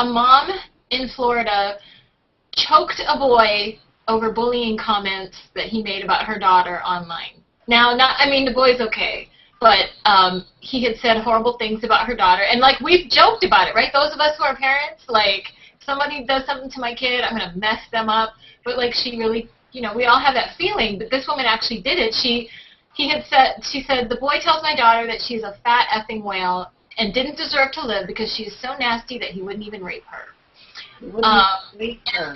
a mom in Florida choked a boy over bullying comments that he made about her daughter online. Now, the boy's okay, but he had said horrible things about her daughter. And, like, we've joked about it, right? Those of us who are parents, like, somebody does something to my kid, I'm going to mess them up. But, like, she really, we all have that feeling. But this woman actually did it. She said, the boy tells my daughter that she's a fat effing whale and didn't deserve to live because she is so nasty that he wouldn't even rape her. And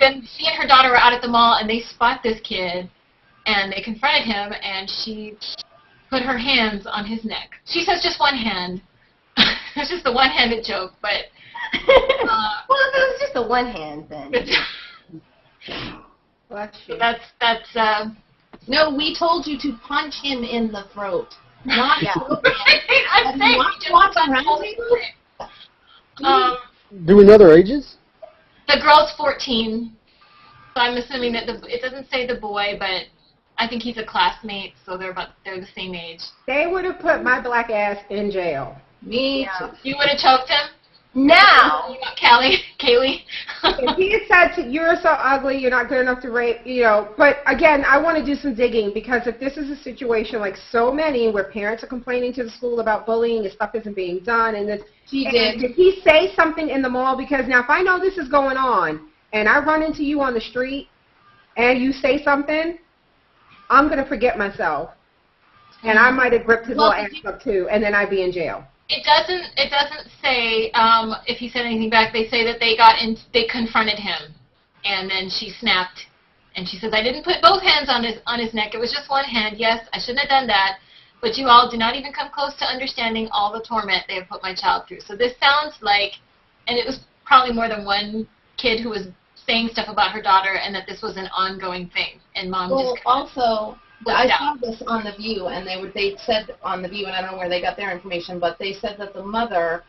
then she and her daughter were out at the mall, and they spot this kid, and they confronted him, and she put her hands on his neck. She says just one hand. It's just a one-handed joke, but... well, if it was just a one hand, then... That's No, we told you to punch him in the throat. Not I'm saying we just watch Do we know their ages? The girl's 14, so I'm assuming that it doesn't say the boy, but I think he's a classmate, so they're the same age. They would have put my black ass in jail. Me too. You would have choked him? Now. Kaylee. If he had said, you're so ugly, you're not good enough to rape, But, again, I want to do some digging, because if this is a situation like so many where parents are complaining to the school about bullying and stuff isn't being done, and did he say something in the mall? Because now if I know this is going on, and I run into you on the street, and you say something, I'm going to forget myself. And I might have gripped his little ass up, too, and then I'd be in jail. It doesn't say if he said anything back. They say that they confronted him, and then she snapped, and she says, I didn't put both hands on his neck. It was just one hand. Yes, I shouldn't have done that, but you all do not even come close to understanding all the torment they have put my child through. So this sounds like, and it was probably more than one kid who was saying stuff about her daughter, and that this was an ongoing thing, and mom just also. I saw this on The View, and they said on The View, and I don't know where they got their information, but they said that the mother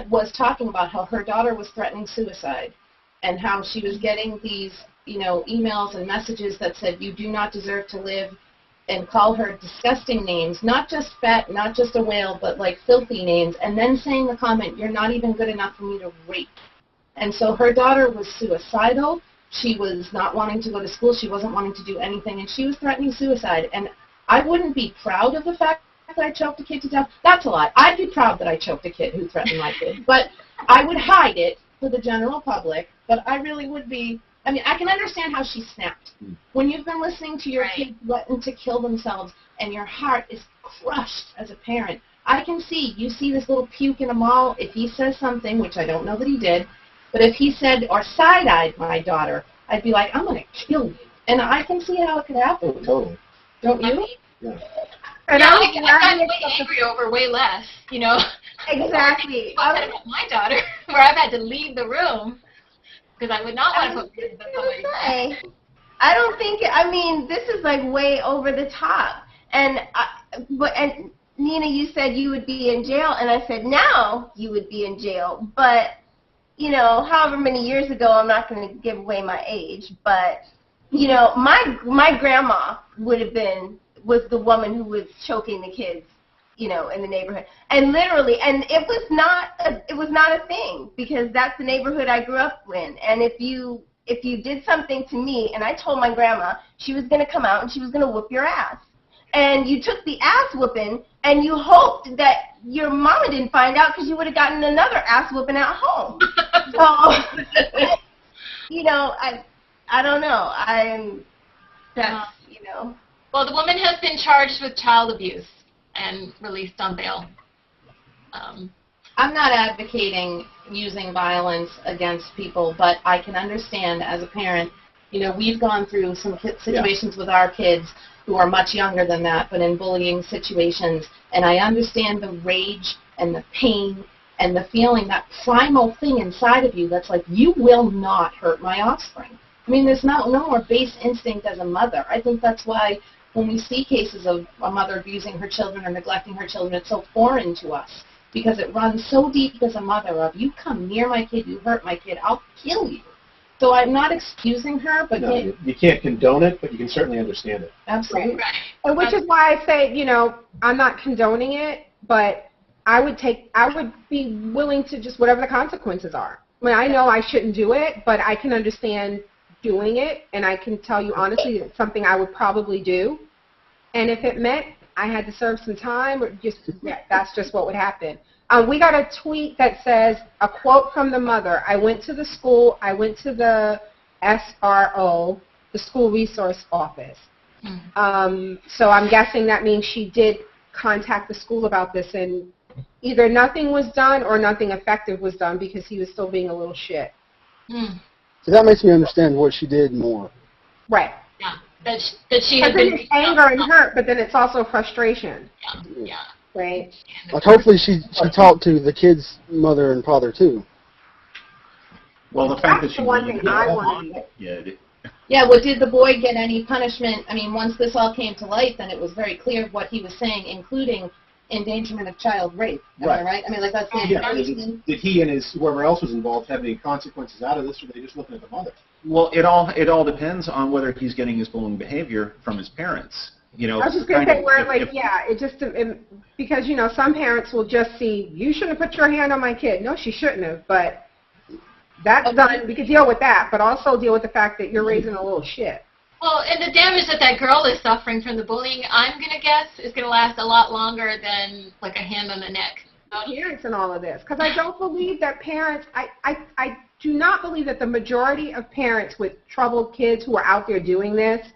was talking about how her daughter was threatening suicide, and how she was getting these, emails and messages that said, you do not deserve to live, and call her disgusting names, not just fat, not just a whale, but like filthy names, and then saying the comment, you're not even good enough for me to rape. And so her daughter was suicidal. She was not wanting to go to school. She wasn't wanting to do anything, and she was threatening suicide. And I wouldn't be proud of the fact that I choked a kid to death. That's a lie. I'd be proud that I choked a kid who threatened my kid. But I would hide it for the general public. But I really would be. I mean, I can understand how she snapped. When you've been listening to your kid threaten to kill themselves, and your heart is crushed as a parent, I can see. You see this little puke in a mall. If he says something, which I don't know that he did, but if he said or side-eyed my daughter, I'd be like, I'm going to kill you. And I can see how it could happen. Oh, totally. Don't you? Yeah. And I've gotten way angry over way less, Exactly. About my daughter, where I've had to leave the room because I would not want to put kids in somebody's life. I don't think, this is like way over the top. And Nina, you said you would be in jail, and I said now you would be in jail. But however many years ago, I'm not going to give away my age, but, my grandma was the woman who was choking the kids, in the neighborhood. And literally, and it was not a thing, because that's the neighborhood I grew up in. And if you did something to me, and I told my grandma, she was going to come out and she was going to whoop your ass. And you took the ass whooping, and you hoped that your mama didn't find out, because you would have gotten another ass whooping at home. So, I don't know. Well, the woman has been charged with child abuse and released on bail. I'm not advocating using violence against people, but I can understand as a parent, we've gone through some situations with our kids who are much younger than that, but in bullying situations, and I understand the rage and the pain and the feeling, that primal thing inside of you that's like, you will not hurt my offspring. I mean, there's no more base instinct as a mother. I think that's why when we see cases of a mother abusing her children or neglecting her children, it's so foreign to us, because it runs so deep as a mother of, you come near my kid, you hurt my kid, I'll kill you. So I'm not excusing her, but you can't condone it, but you can certainly understand it. Absolutely. Right. And which is why I say, I'm not condoning it, but I would be willing to just whatever the consequences are. mean, I know I shouldn't do it, but I can understand doing it, and I can tell you honestly it's something I would probably do. And if it meant I had to serve some time, or that's just what would happen. We got a tweet that says, a quote from the mother, I went to the school, I went to the SRO, the school resource office. So I'm guessing that means she did contact the school about this, and either nothing was done or nothing effective was done because he was still being a little shit. So that makes me understand what she did more. Right. Yeah. That she had then been it's anger and hurt, but then it's also frustration. Yeah. Right. Like hopefully she talked to the kid's mother and father too. Well, the fact that That's she the one wanted thing to I go wanted. on, yeah, Yeah, well, did the boy get any punishment? I mean, once this all came to light, then it was very clear what he was saying, including endangerment of child rape. Am I right? I mean, like, that's the Yeah. punishment. Did he and whoever else was involved have any consequences out of this, or are they just looking at the mother? Well, it all depends on whether he's getting his bullying behavior from his parents. You know, I was just going to say, where, if- because, some parents will just see, you shouldn't have put your hand on my kid. No, she shouldn't have, but that's done. We could deal with that, but also deal with the fact that you're raising a little shit. Well, and the damage that girl is suffering from the bullying, I'm going to guess, is going to last a lot longer than, like, a hand on the neck. Parents and all of this, because I don't believe that parents, I do not believe that the majority of parents with troubled kids who are out there doing this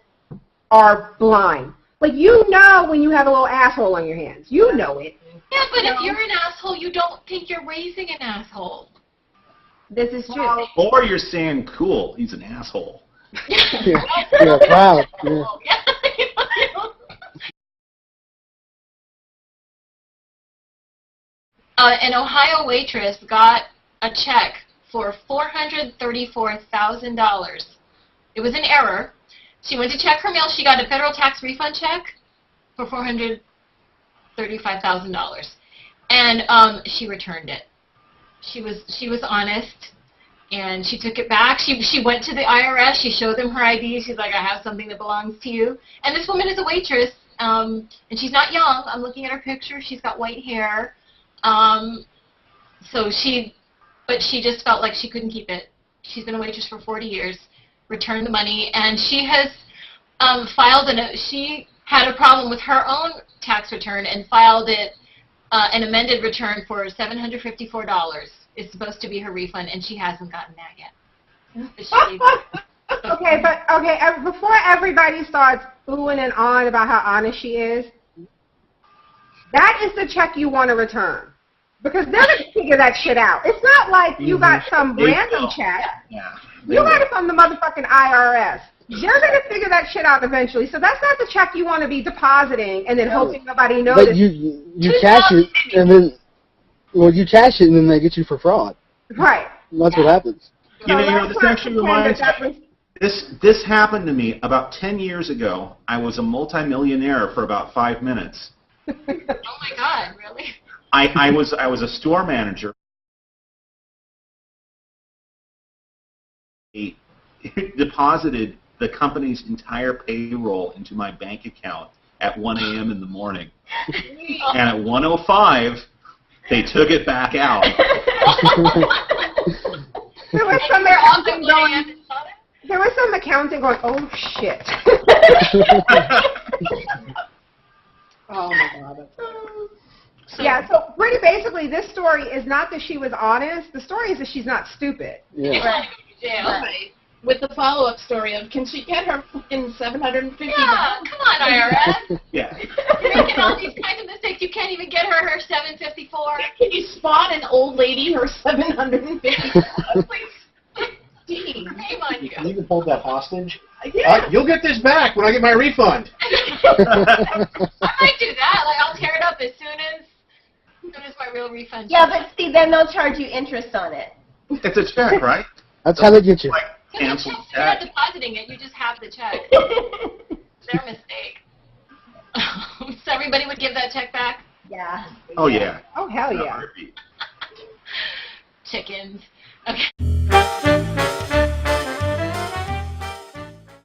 are blind. Like, when you have a little asshole on your hands. You know it. Yeah, but if you're an asshole, you don't think you're raising an asshole. This is true. Or you're saying, cool, he's an asshole. Yeah, proud. Yeah. An Ohio waitress got a check for $434,000. It was an error. She went to check her mail. She got a federal tax refund check for $435,000, and she returned it. She was honest, and she took it back. She went to the IRS. She showed them her ID. She's like, I have something that belongs to you. And this woman is a waitress, and she's not young. I'm looking at her picture. She's got white hair. But she just felt like she couldn't keep it. She's been a waitress for 40 years, returned the money, and she has she had a problem with her own tax return and filed an amended return for $754. It's supposed to be her refund, and she hasn't gotten that yet. Before everybody starts oohing and on about how honest she is, that is the check you want to return. Because they're going to figure that shit out. It's not like you got some random check. Yeah. You got it from the motherfucking IRS. They're going to figure that shit out eventually. So that's not the check you want to be depositing and then hoping nobody notices. But you cash it, and then, you cash it, and then they get you for fraud. Right. That's what happens. You know, this actually reminds me. This happened to me about 10 years ago. I was a multimillionaire for about 5 minutes. Oh my God, really? I was a store manager. He deposited the company's entire payroll into my bank account at 1 a.m. in the morning. And at 1:05, they took it back out. There was some accounting going. There was some accounting going. Oh shit. Oh my God. Yeah, so pretty basically this story is not that she was honest. The story is that she's not stupid. Yeah. Right. With the follow-up story of, can she get her fucking $750? Yeah, come on, IRS. Yeah. You're making all these kinds of mistakes. You can't even get her $754. Can you spot an old lady her $750? Please. Shame on you. You can hold that hostage. Yeah. You'll get this back when I get my refund. I might do that. Like, I'll tear it up as soon as my real refund. Yeah, but see, then they'll charge you interest on it. It's a check, right? That's how they get you. Like, cancel You're not check. depositing it. You just have the check. Their mistake. So everybody would give that check back? Yeah. Oh, yeah. Oh hell yeah. Chickens. Okay.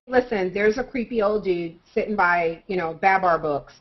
Listen, there's a creepy old dude sitting by, Babar books,